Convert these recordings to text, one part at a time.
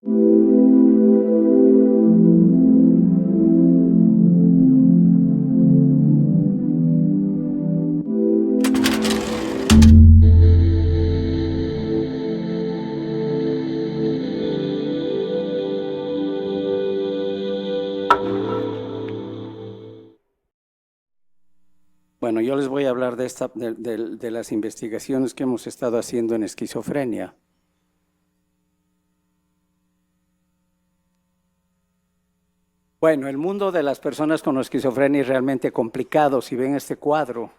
Bueno, yo les voy a hablar de las investigaciones que hemos estado haciendo en esquizofrenia. Bueno, el mundo de las personas con esquizofrenia es realmente complicado. Si ven este cuadro,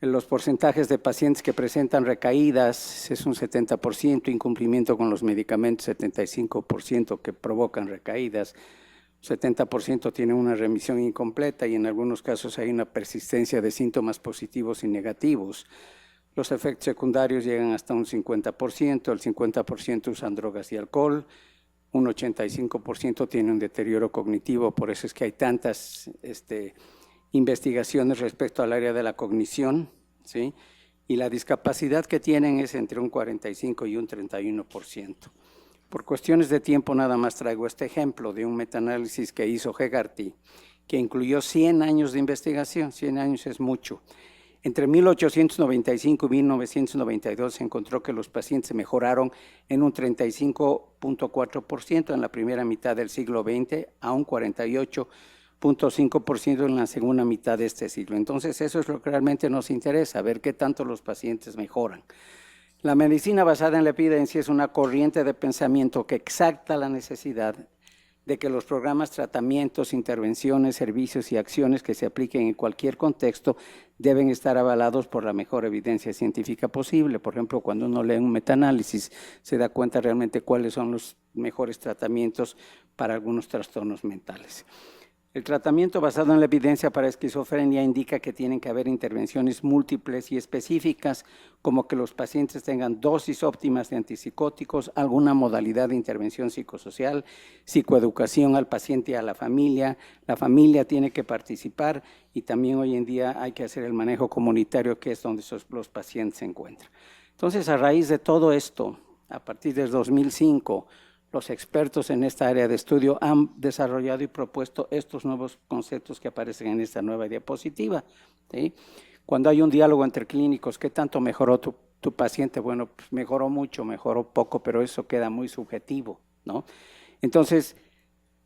los porcentajes de pacientes que presentan recaídas es un 70%, incumplimiento con los medicamentos 75% que provocan recaídas. 70% tienen una remisión incompleta y en algunos casos hay una persistencia de síntomas positivos y negativos. Los efectos secundarios llegan hasta un 50%, el 50% usan drogas y alcohol, un 85% tiene un deterioro cognitivo, por eso es que hay tantas investigaciones respecto al área de la cognición, ¿sí? Y la discapacidad que tienen es entre un 45 y un 31%. Por cuestiones de tiempo nada más traigo este ejemplo de un metaanálisis que hizo Hegarty, que incluyó 100 años de investigación, 100 años es mucho. Entre 1895 y 1992 se encontró que los pacientes mejoraron en un 35.4% en la primera mitad del siglo XX a un 48.5% en la segunda mitad de este siglo. Entonces eso es lo que realmente nos interesa, ver qué tanto los pacientes mejoran. La medicina basada en la evidencia es una corriente de pensamiento que exalta la necesidad de que los programas, tratamientos, intervenciones, servicios y acciones que se apliquen en cualquier contexto deben estar avalados por la mejor evidencia científica posible. Por ejemplo, cuando uno lee un metaanálisis, se da cuenta realmente cuáles son los mejores tratamientos para algunos trastornos mentales. El tratamiento basado en la evidencia para esquizofrenia indica que tienen que haber intervenciones múltiples y específicas, como que los pacientes tengan dosis óptimas de antipsicóticos, alguna modalidad de intervención psicosocial, psicoeducación al paciente y a la familia tiene que participar y también hoy en día hay que hacer el manejo comunitario, que es donde los pacientes se encuentran. Entonces, a raíz de todo esto, a partir del 2005, los expertos en esta área de estudio han desarrollado y propuesto estos nuevos conceptos que aparecen en esta nueva diapositiva, ¿sí? Cuando hay un diálogo entre clínicos, ¿qué tanto mejoró tu paciente? Bueno, pues mejoró mucho, mejoró poco, pero eso queda muy subjetivo, ¿no? Entonces,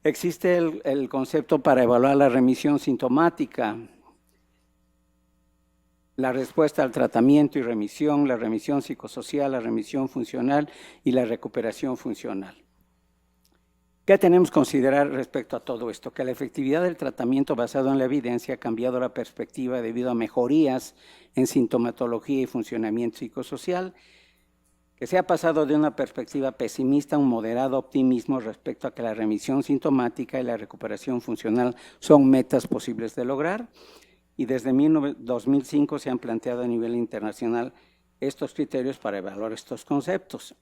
existe el concepto para evaluar la remisión sintomática, la respuesta al tratamiento y remisión, la remisión psicosocial, la remisión funcional y la recuperación funcional. ¿Qué tenemos que considerar respecto a todo esto? Que la efectividad del tratamiento basado en la evidencia ha cambiado la perspectiva debido a mejorías en sintomatología y funcionamiento psicosocial, que se ha pasado de una perspectiva pesimista a un moderado optimismo respecto a que la remisión sintomática y la recuperación funcional son metas posibles de lograr, y desde 2005 se han planteado a nivel internacional estos criterios para evaluar estos conceptos.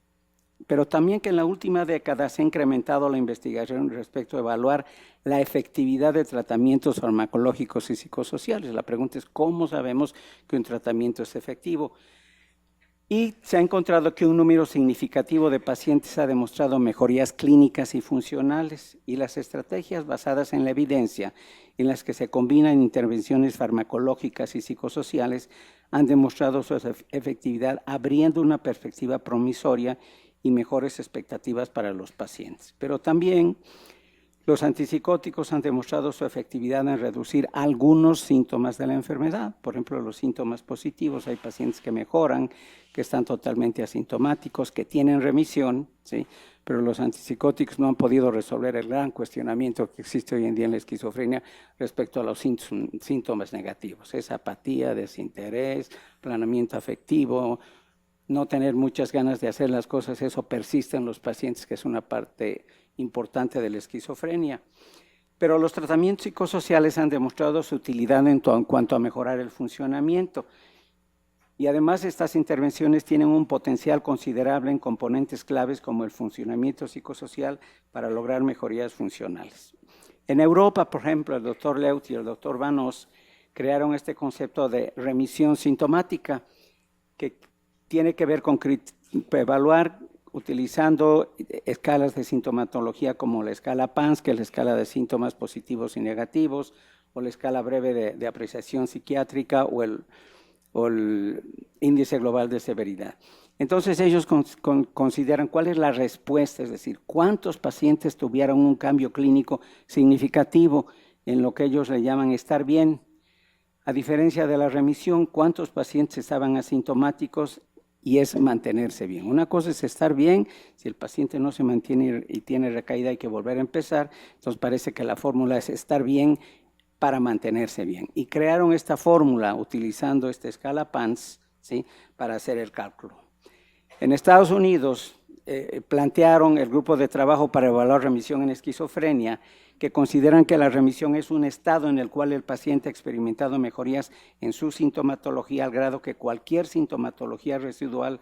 Pero también que en la última década se ha incrementado la investigación respecto a evaluar la efectividad de tratamientos farmacológicos y psicosociales. La pregunta es, ¿cómo sabemos que un tratamiento es efectivo? Y se ha encontrado que un número significativo de pacientes ha demostrado mejorías clínicas y funcionales, y las estrategias basadas en la evidencia, en las que se combinan intervenciones farmacológicas y psicosociales, han demostrado su efectividad, abriendo una perspectiva promisoria y mejores expectativas para los pacientes. Pero también los antipsicóticos han demostrado su efectividad en reducir algunos síntomas de la enfermedad. Por ejemplo, los síntomas positivos, hay pacientes que mejoran, que están totalmente asintomáticos, que tienen remisión, ¿sí? Pero los antipsicóticos no han podido resolver el gran cuestionamiento que existe hoy en día en la esquizofrenia respecto a los síntomas negativos. Es apatía, desinterés, planeamiento afectivo, no tener muchas ganas de hacer las cosas, eso persiste en los pacientes, que es una parte importante de la esquizofrenia. Pero los tratamientos psicosociales han demostrado su utilidad en cuanto a mejorar el funcionamiento. Y además estas intervenciones tienen un potencial considerable en componentes claves como el funcionamiento psicosocial para lograr mejorías funcionales. En Europa, por ejemplo, el doctor Leut y el doctor Van Os crearon este concepto de remisión sintomática, que tiene que ver con evaluar utilizando escalas de sintomatología como la escala PANSS, que es la escala de síntomas positivos y negativos, o la escala breve de apreciación psiquiátrica o el índice global de severidad. Entonces ellos consideran cuál es la respuesta, es decir, cuántos pacientes tuvieron un cambio clínico significativo en lo que ellos le llaman estar bien. A diferencia de la remisión, cuántos pacientes estaban asintomáticos y es mantenerse bien. Una cosa es estar bien, si el paciente no se mantiene y tiene recaída hay que volver a empezar, entonces parece que la fórmula es estar bien para mantenerse bien. Y crearon esta fórmula utilizando esta escala PANSS, ¿sí?, para hacer el cálculo. En Estados Unidos plantearon el grupo de trabajo para evaluar remisión en esquizofrenia, que consideran que la remisión es un estado en el cual el paciente ha experimentado mejorías en su sintomatología al grado que cualquier sintomatología residual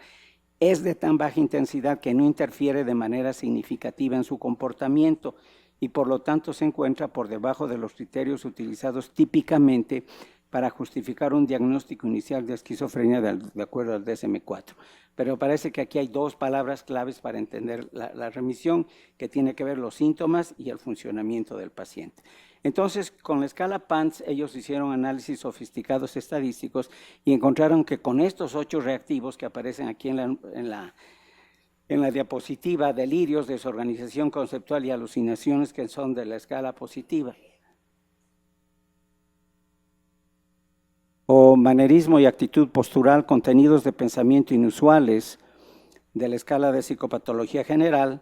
es de tan baja intensidad que no interfiere de manera significativa en su comportamiento y por lo tanto se encuentra por debajo de los criterios utilizados típicamente para justificar un diagnóstico inicial de esquizofrenia de acuerdo al DSM-4. Pero parece que aquí hay dos palabras claves para entender la remisión, que tiene que ver los síntomas y el funcionamiento del paciente. Entonces, con la escala PANSS, ellos hicieron análisis sofisticados estadísticos y encontraron que con estos 8 reactivos que aparecen aquí en la diapositiva, delirios, desorganización conceptual y alucinaciones que son de la escala positiva, o manerismo y actitud postural, contenidos de pensamiento inusuales de la escala de psicopatología general,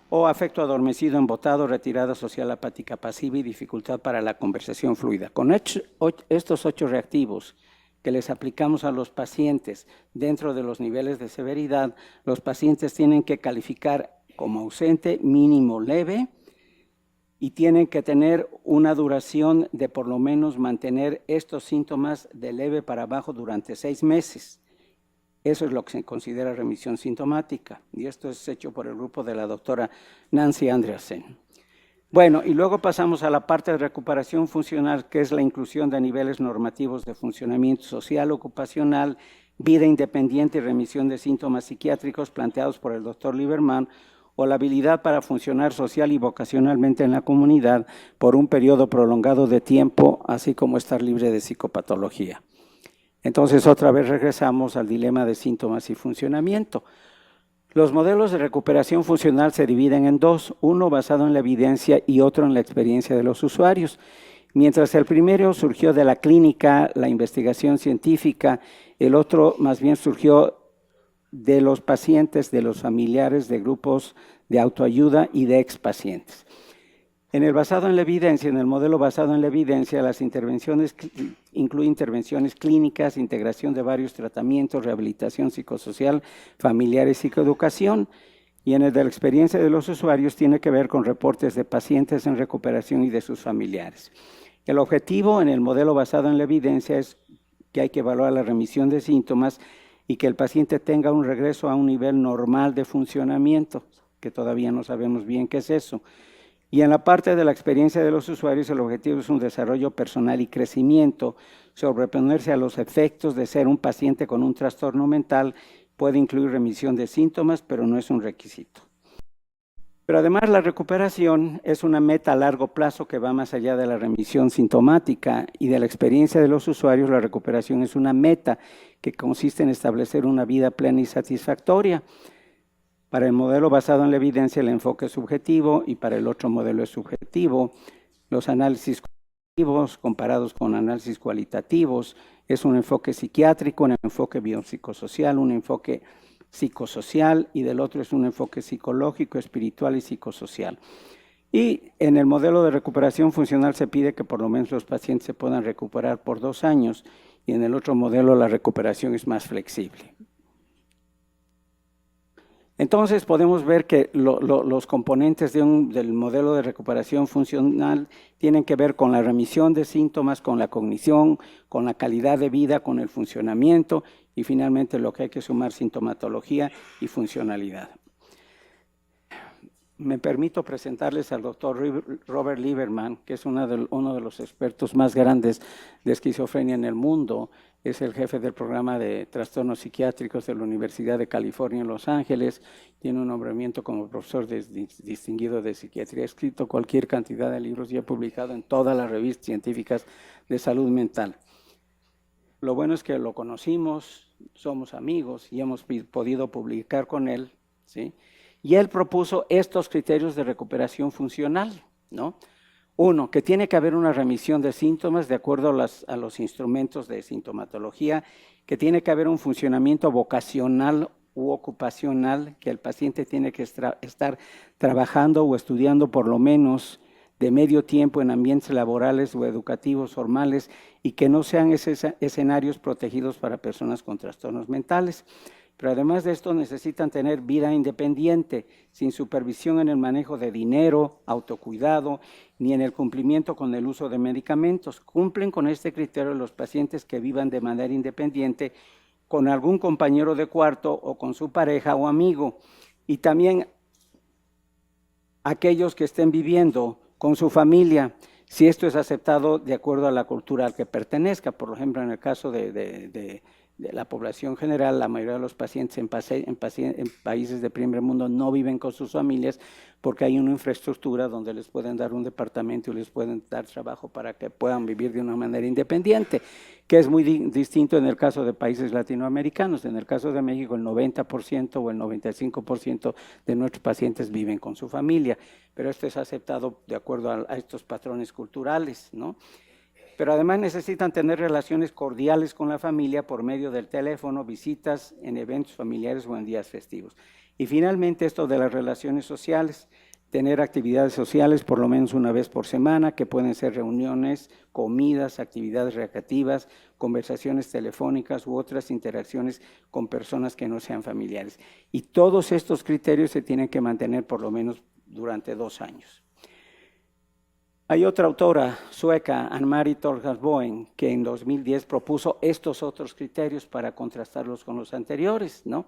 o afecto adormecido, embotado, retirada social apática pasiva y dificultad para la conversación fluida. Con estos 8 reactivos que les aplicamos a los pacientes dentro de los niveles de severidad, los pacientes tienen que calificar como ausente, mínimo, leve, y tienen que tener una duración de por lo menos mantener estos síntomas de leve para abajo durante 6 meses. Eso es lo que se considera remisión sintomática, y esto es hecho por el grupo de la doctora Nancy Andreasen. Bueno, y luego pasamos a la parte de recuperación funcional, que es la inclusión de niveles normativos de funcionamiento social, ocupacional, vida independiente y remisión de síntomas psiquiátricos planteados por el doctor Lieberman, o la habilidad para funcionar social y vocacionalmente en la comunidad por un periodo prolongado de tiempo, así como estar libre de psicopatología. Entonces, otra vez regresamos al dilema de síntomas y funcionamiento. Los modelos de recuperación funcional se dividen en 2, uno basado en la evidencia y otro en la experiencia de los usuarios. Mientras el primero surgió de la clínica, la investigación científica, el otro más bien surgió de los pacientes, de los familiares, de grupos de autoayuda y de expacientes. En el modelo basado en la evidencia, las intervenciones incluyen intervenciones clínicas, integración de varios tratamientos, rehabilitación psicosocial, familiar y psicoeducación. Y en el de la experiencia de los usuarios tiene que ver con reportes de pacientes en recuperación y de sus familiares. El objetivo en el modelo basado en la evidencia es que hay que evaluar la remisión de síntomas y que el paciente tenga un regreso a un nivel normal de funcionamiento, que todavía no sabemos bien qué es eso. Y en la parte de la experiencia de los usuarios, el objetivo es un desarrollo personal y crecimiento, sobreponerse a los efectos de ser un paciente con un trastorno mental, puede incluir remisión de síntomas, pero no es un requisito. Pero además la recuperación es una meta a largo plazo que va más allá de la remisión sintomática y de la experiencia de los usuarios. La recuperación es una meta que consiste en establecer una vida plena y satisfactoria. Para el modelo basado en la evidencia el enfoque es subjetivo y para el otro modelo es subjetivo. Los análisis cuantitativos comparados con análisis cualitativos es un enfoque psiquiátrico, un enfoque biopsicosocial, un enfoque psicosocial y del otro es un enfoque psicológico, espiritual y psicosocial. Y en el modelo de recuperación funcional se pide que por lo menos los pacientes se puedan recuperar por 2 años y en el otro modelo la recuperación es más flexible. Entonces podemos ver que los componentes del modelo de recuperación funcional tienen que ver con la remisión de síntomas, con la cognición, con la calidad de vida, con el funcionamiento y finalmente lo que hay que sumar sintomatología y funcionalidad. me permito presentarles al doctor Robert Lieberman, que es uno de los expertos más grandes de esquizofrenia en el mundo. Es el jefe del programa de trastornos psiquiátricos de la Universidad de California en Los Ángeles. Tiene un nombramiento como profesor distinguido de psiquiatría. Ha escrito cualquier cantidad de libros y ha publicado en todas las revistas científicas de salud mental. Lo bueno es que lo conocimos, somos amigos y hemos podido publicar con él, ¿sí? Y él propuso estos criterios de recuperación funcional, ¿no? Uno, que tiene que haber una remisión de síntomas de acuerdo a los instrumentos de sintomatología, que tiene que haber un funcionamiento vocacional u ocupacional, que el paciente tiene que estar trabajando o estudiando por lo menos de medio tiempo en ambientes laborales o educativos formales y que no sean escenarios protegidos para personas con trastornos mentales. Pero además de esto necesitan tener vida independiente, sin supervisión en el manejo de dinero, autocuidado, ni en el cumplimiento con el uso de medicamentos. Cumplen con este criterio los pacientes que vivan de manera independiente con algún compañero de cuarto o con su pareja o amigo. Y también aquellos que estén viviendo con su familia, si esto es aceptado de acuerdo a la cultura al que pertenezca. Por ejemplo, en el caso de la población general, la mayoría de los pacientes en países de primer mundo no viven con sus familias porque hay una infraestructura donde les pueden dar un departamento y les pueden dar trabajo para que puedan vivir de una manera independiente, que es muy distinto en el caso de países latinoamericanos. En el caso de México, el 90% o el 95% de nuestros pacientes viven con su familia, pero esto es aceptado de acuerdo a estos patrones culturales, ¿no? Pero además necesitan tener relaciones cordiales con la familia por medio del teléfono, visitas en eventos familiares o en días festivos. Y finalmente esto de las relaciones sociales, tener actividades sociales por lo menos una vez por semana, que pueden ser reuniones, comidas, actividades recreativas, conversaciones telefónicas u otras interacciones con personas que no sean familiares. Y todos estos criterios se tienen que mantener por lo menos durante 2 años. Hay otra autora sueca, Ann-Marie Torghaus-Boen, que en 2010 propuso estos otros criterios para contrastarlos con los anteriores, ¿no?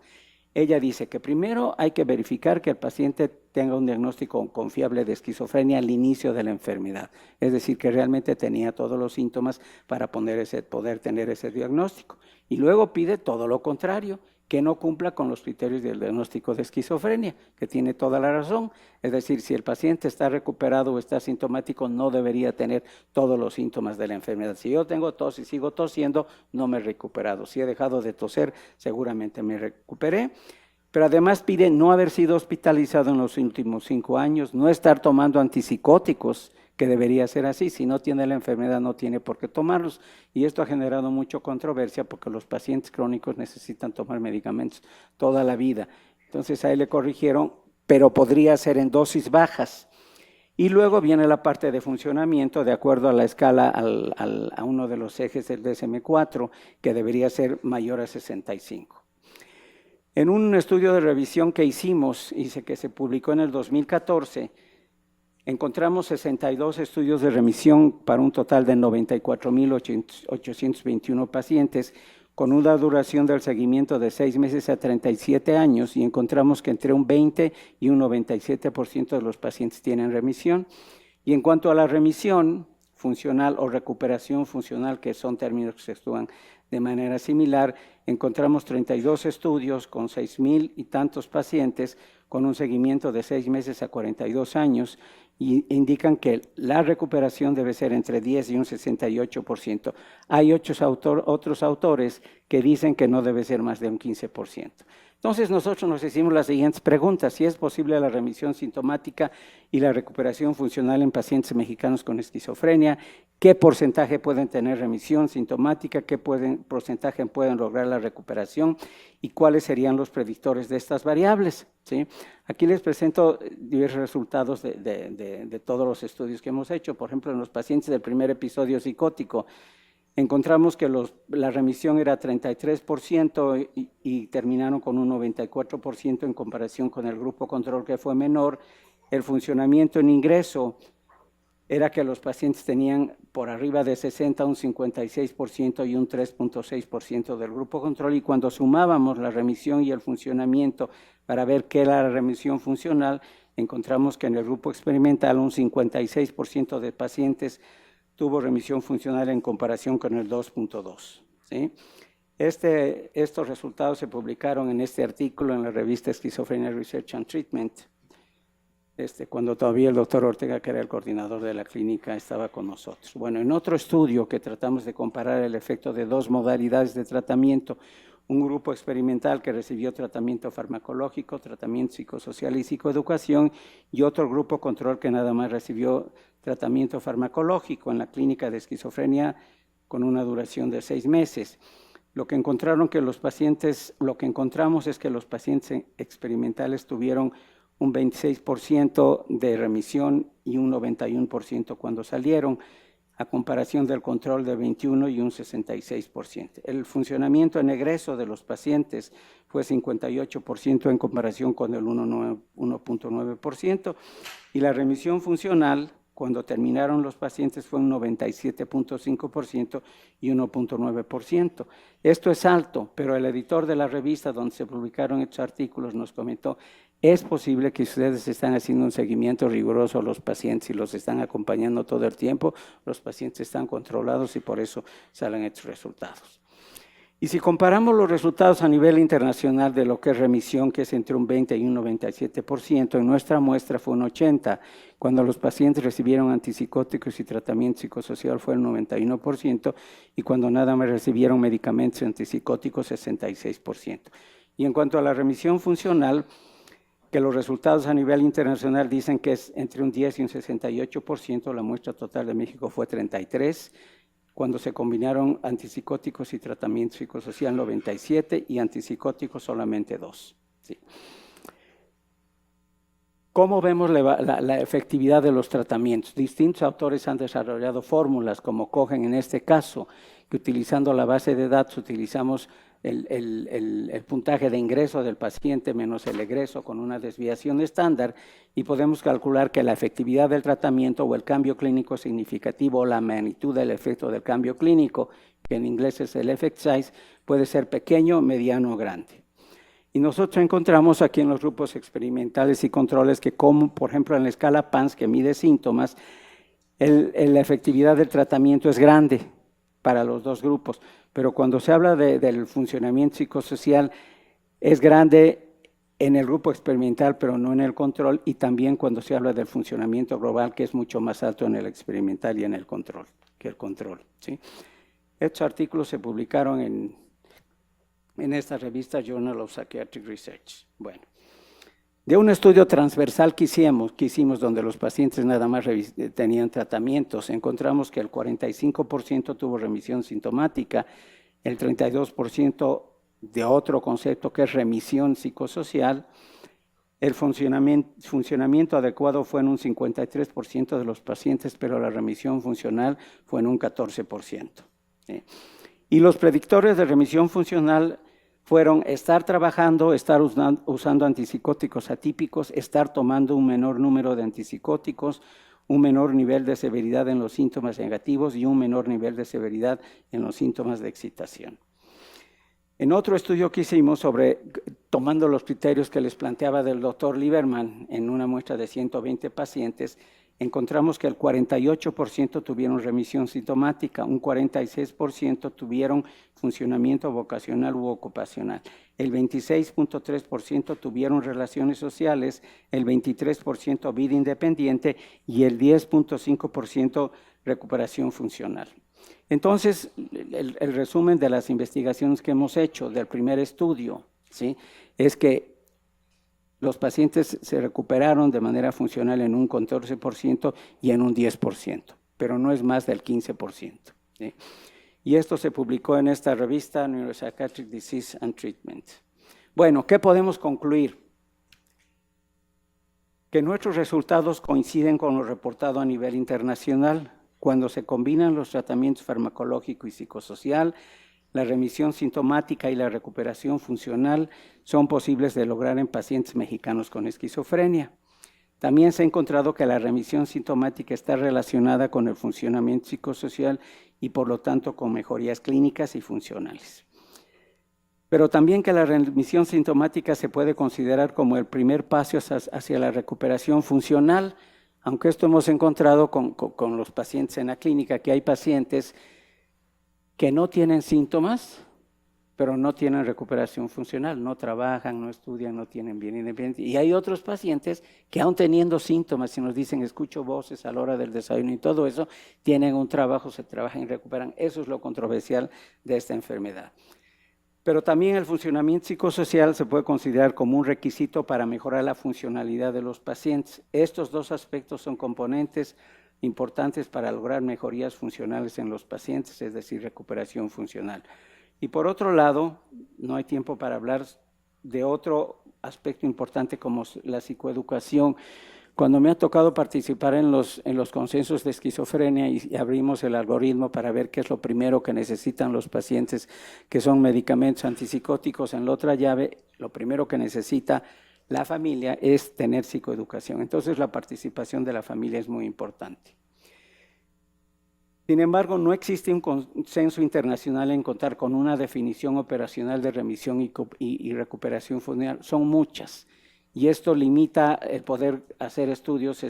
Ella dice que primero hay que verificar que el paciente tenga un diagnóstico confiable de esquizofrenia al inicio de la enfermedad, es decir, que realmente tenía todos los síntomas para poder tener ese diagnóstico. Y luego pide todo lo contrario, que no cumpla con los criterios del diagnóstico de esquizofrenia, que tiene toda la razón. Es decir, si el paciente está recuperado o está sintomático, no debería tener todos los síntomas de la enfermedad. Si yo tengo tos y sigo tosiendo, no me he recuperado. Si he dejado de toser, seguramente me recuperé. Pero además pide no haber sido hospitalizado en los últimos 5 años, no estar tomando antipsicóticos, que debería ser así. Si no tiene la enfermedad, no tiene por qué tomarlos. Y esto ha generado mucha controversia porque los pacientes crónicos necesitan tomar medicamentos toda la vida. Entonces ahí le corrigieron, pero podría ser en dosis bajas. Y luego viene la parte de funcionamiento de acuerdo a la escala, a uno de los ejes del DSM-4, que debería ser mayor a 65. En un estudio de revisión que hicimos, que se publicó en el 2014, encontramos 62 estudios de remisión para un total de 94,821 pacientes con una duración del seguimiento de 6 meses a 37 años y encontramos que entre un 20 y un 97% de los pacientes tienen remisión. Y en cuanto a la remisión funcional o recuperación funcional, que son términos que se estudian de manera similar, encontramos 32 estudios con 6,000 y tantos pacientes con un seguimiento de 6 meses a 42 años y indican que la recuperación debe ser entre 10 y un 68%. Hay otros autores que dicen que no debe ser más de un 15%. Entonces nosotros nos hicimos las siguientes preguntas: si es posible la remisión sintomática y la recuperación funcional en pacientes mexicanos con esquizofrenia, qué porcentaje pueden tener remisión sintomática, qué porcentaje pueden lograr la recuperación y cuáles serían los predictores de estas variables, ¿sí? Aquí les presento diversos resultados de todos los estudios que hemos hecho. Por ejemplo, en los pacientes del primer episodio psicótico, encontramos que la remisión era 33% y terminaron con un 94% en comparación con el grupo control, que fue menor. El funcionamiento en ingreso era que los pacientes tenían por arriba de 60 un 56% y un 3.6% del grupo control, y cuando sumábamos la remisión y el funcionamiento para ver qué era la remisión funcional, encontramos que en el grupo experimental un 56% de pacientes tuvo remisión funcional en comparación con el 2.2. ¿Sí? Estos resultados se publicaron en este artículo en la revista Schizophrenia Research and Treatment, cuando todavía el doctor Ortega, que era el coordinador de la clínica, estaba con nosotros. Bueno, en otro estudio que tratamos de comparar el efecto de dos modalidades de tratamiento, un grupo experimental que recibió tratamiento farmacológico, tratamiento psicosocial y psicoeducación, y otro grupo control que nada más recibió tratamiento farmacológico en la clínica de esquizofrenia con una duración de 6 meses. Lo que encontramos es que los pacientes experimentales tuvieron un 26% de remisión y un 91% cuando salieron, a comparación del control de 21% y un 66%. El funcionamiento en egreso de los pacientes fue 58% en comparación con el 1.9%, y la remisión funcional, cuando terminaron los pacientes, fue un 97.5% y 1.9%. Esto es alto, pero el editor de la revista donde se publicaron estos artículos nos comentó: es posible que ustedes están haciendo un seguimiento riguroso a los pacientes y los están acompañando todo el tiempo, los pacientes están controlados y por eso salen estos resultados. Y si comparamos los resultados a nivel internacional de lo que es remisión, que es entre un 20 y un 97%, en nuestra muestra fue un 80%, cuando los pacientes recibieron antipsicóticos y tratamiento psicosocial fue el 91%, y cuando nada más recibieron medicamentos antipsicóticos 66%. Y en cuanto a la remisión funcional, que los resultados a nivel internacional dicen que es entre un 10 y un 68%, la muestra total de México fue 33%, cuando se combinaron antipsicóticos y tratamiento psicosocial 97% y antipsicóticos solamente 2%. ¿Sí? ¿Cómo vemos la efectividad de los tratamientos? Distintos autores han desarrollado fórmulas, como Cohen en este caso, que utilizando la base de datos utilizamos el puntaje de ingreso del paciente menos el egreso con una desviación estándar, y podemos calcular que la efectividad del tratamiento o el cambio clínico significativo o la magnitud del efecto del cambio clínico, que en inglés es el effect size, puede ser pequeño, mediano o grande. Y nosotros encontramos aquí en los grupos experimentales y controles que, como por ejemplo en la escala PANSS, que mide síntomas, la efectividad del tratamiento es grande para los dos grupos, pero cuando se habla del funcionamiento psicosocial es grande en el grupo experimental, pero no en el control, y también cuando se habla del funcionamiento global, que es mucho más alto en el experimental y en el control, que el control. ¿Sí? Estos artículos se publicaron en esta revista Journal of Psychiatric Research. Bueno, de un estudio transversal que hicimos donde los pacientes nada más tenían tratamientos, encontramos que el 45% tuvo remisión sintomática, el 32% de otro concepto que es remisión psicosocial. El funcionamiento adecuado fue en un 53% de los pacientes, pero la remisión funcional fue en un 14%. ¿Sí? Y los predictores de remisión funcional fueron estar trabajando, estar usando antipsicóticos atípicos, estar tomando un menor número de antipsicóticos, un menor nivel de severidad en los síntomas negativos y un menor nivel de severidad en los síntomas de excitación. En otro estudio que hicimos tomando los criterios que les planteaba del doctor Lieberman en una muestra de 120 pacientes, encontramos que el 48% tuvieron remisión sintomática, un 46% tuvieron funcionamiento vocacional u ocupacional, el 26.3% tuvieron relaciones sociales, el 23% vida independiente y el 10.5% recuperación funcional. Entonces, el resumen de las investigaciones que hemos hecho del primer estudio, ¿sí?, es que los pacientes se recuperaron de manera funcional en un 14% y en un 10%, pero no es más del 15%. ¿Sí? Y esto se publicó en esta revista Neuropsychiatric Disease and Treatment. Bueno, ¿qué podemos concluir? Que nuestros resultados coinciden con lo reportado a nivel internacional. Cuando se combinan los tratamientos farmacológico y psicosocial, la remisión sintomática y la recuperación funcional son posibles de lograr en pacientes mexicanos con esquizofrenia. También se ha encontrado que la remisión sintomática está relacionada con el funcionamiento psicosocial y por lo tanto con mejorías clínicas y funcionales. pero también que la remisión sintomática se puede considerar como el primer paso hacia la recuperación funcional, aunque esto hemos encontrado con los pacientes en la clínica, que hay pacientes que no tienen síntomas, pero no tienen recuperación funcional, no trabajan, no estudian, no tienen bien independiente. Y hay otros pacientes que aún teniendo síntomas, y nos dicen, escucho voces a la hora del desayuno y todo eso, tienen un trabajo, se trabajan y recuperan. Eso es lo controversial de esta enfermedad. Pero también el funcionamiento psicosocial se puede considerar como un requisito para mejorar la funcionalidad de los pacientes. Estos dos aspectos son componentes importantes para lograr mejorías funcionales en los pacientes, es decir, recuperación funcional. Y por otro lado, no hay tiempo para hablar de otro aspecto importante como la psicoeducación. Cuando me ha tocado participar en los consensos de esquizofrenia y abrimos el algoritmo para ver qué es lo primero que necesitan los pacientes, que son medicamentos antipsicóticos, en la otra llave, lo primero que necesita la familia es tener psicoeducación. Entonces la participación de la familia es muy importante. Sin embargo, no existe un consenso internacional en contar con una definición operacional de remisión y recuperación funcional. Son muchas, y esto limita el poder hacer estudios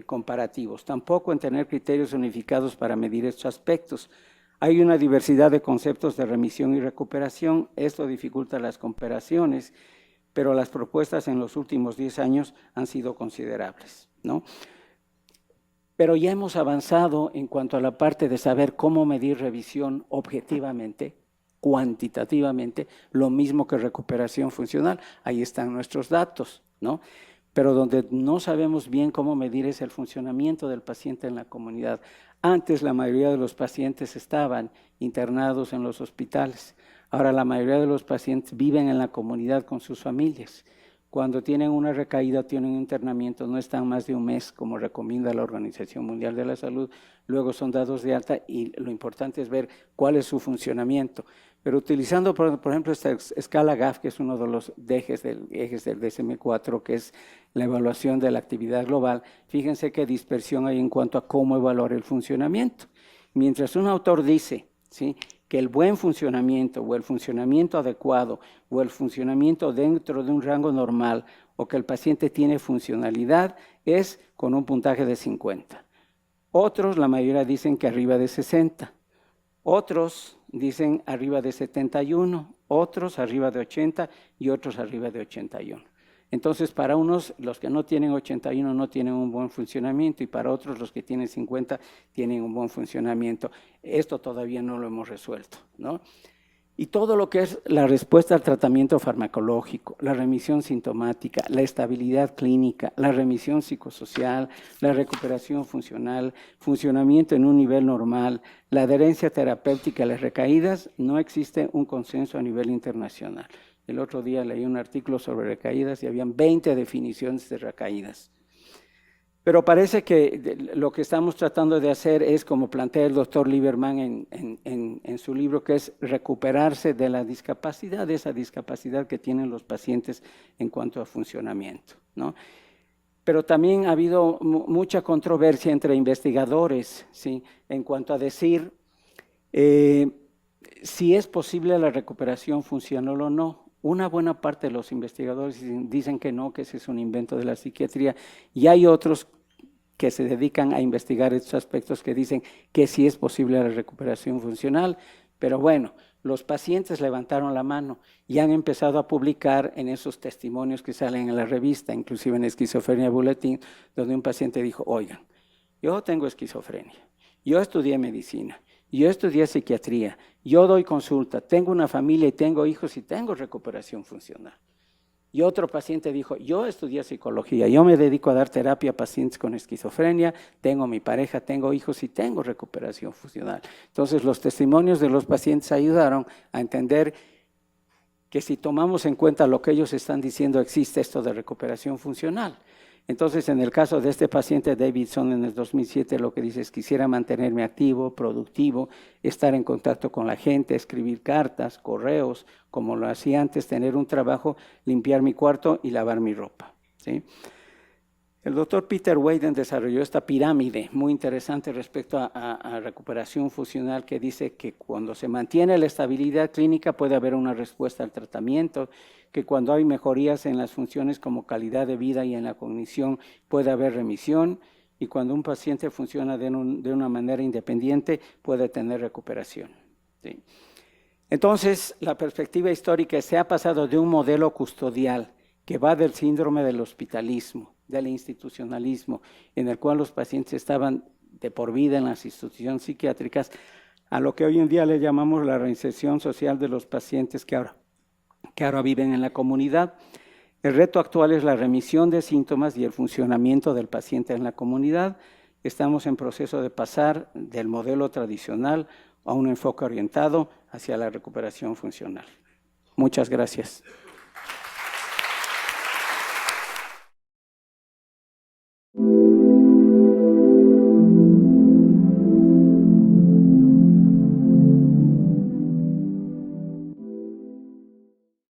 comparativos. Tampoco en tener criterios unificados para medir estos aspectos. Hay una diversidad de conceptos de remisión y recuperación. Esto dificulta las comparaciones, pero las propuestas en los últimos 10 años han sido considerables, ¿no? Pero ya hemos avanzado en cuanto a la parte de saber cómo medir revisión objetivamente, cuantitativamente, lo mismo que recuperación funcional. Ahí están nuestros datos, ¿no? Pero donde no sabemos bien cómo medir es el funcionamiento del paciente en la comunidad. Antes la mayoría de los pacientes estaban internados en los hospitales. Ahora la mayoría de los pacientes viven en la comunidad con sus familias. Cuando tienen una recaída, tienen un internamiento, no están más de un mes, como recomienda la Organización Mundial de la Salud, luego son dados de alta y lo importante es ver cuál es su funcionamiento. Pero utilizando, por ejemplo, esta escala GAF, que es uno de los ejes del DSM-4, que es la evaluación de la actividad global, fíjense qué dispersión hay en cuanto a cómo evaluar el funcionamiento. Mientras un autor dice, ¿sí?, que el buen funcionamiento o el funcionamiento adecuado o el funcionamiento dentro de un rango normal o que el paciente tiene funcionalidad es con un puntaje de 50. Otros, la mayoría dicen que arriba de 60. Otros dicen arriba de 71, otros arriba de 80 y otros arriba de 81. Entonces, para unos, los que no tienen 81 no tienen un buen funcionamiento y para otros, los que tienen 50, tienen un buen funcionamiento. Esto todavía no lo hemos resuelto, ¿no? Y todo lo que es la respuesta al tratamiento farmacológico, la remisión sintomática, la estabilidad clínica, la remisión psicosocial, la recuperación funcional, funcionamiento en un nivel normal, la adherencia terapéutica, las recaídas, no existe un consenso a nivel internacional. El otro día leí un artículo sobre recaídas y habían 20 definiciones de recaídas. Pero parece que lo que estamos tratando de hacer es, como plantea el doctor Lieberman en su libro, que es recuperarse de la discapacidad, de esa discapacidad que tienen los pacientes en cuanto a funcionamiento, ¿no? Pero también ha habido mucha controversia entre investigadores, ¿sí?, en cuanto a decir si es posible la recuperación funcional o no. Una buena parte de los investigadores dicen que no, que ese es un invento de la psiquiatría, y hay otros que se dedican a investigar estos aspectos que dicen que sí es posible la recuperación funcional, pero bueno, los pacientes levantaron la mano y han empezado a publicar en esos testimonios que salen en la revista, inclusive en Esquizofrenia Bulletin, donde un paciente dijo, oigan, yo tengo esquizofrenia, yo estudié medicina, yo estudié psiquiatría, yo doy consulta, tengo una familia y tengo hijos y tengo recuperación funcional. Y otro paciente dijo, yo estudié psicología, yo me dedico a dar terapia a pacientes con esquizofrenia, tengo mi pareja, tengo hijos y tengo recuperación funcional. Entonces los testimonios de los pacientes ayudaron a entender que si tomamos en cuenta lo que ellos están diciendo, existe esto de recuperación funcional. Entonces, en el caso de este paciente Davidson en el 2007, lo que dice es, quisiera mantenerme activo, productivo, estar en contacto con la gente, escribir cartas, correos, como lo hacía antes, tener un trabajo, limpiar mi cuarto y lavar mi ropa, ¿sí? El doctor Peter Weyden desarrolló esta pirámide muy interesante respecto a recuperación funcional, que dice que cuando se mantiene la estabilidad clínica puede haber una respuesta al tratamiento, que cuando hay mejorías en las funciones como calidad de vida y en la cognición puede haber remisión, y cuando un paciente funciona de una manera independiente puede tener recuperación. ¿Sí? Entonces, la perspectiva histórica se ha pasado de un modelo custodial que va del síndrome del hospitalismo, del institucionalismo, en el cual los pacientes estaban de por vida en las instituciones psiquiátricas, a lo que hoy en día le llamamos la reinserción social de los pacientes que ahora viven en la comunidad. El reto actual es la remisión de síntomas y el funcionamiento del paciente en la comunidad. Estamos en proceso de pasar del modelo tradicional a un enfoque orientado hacia la recuperación funcional. Muchas gracias.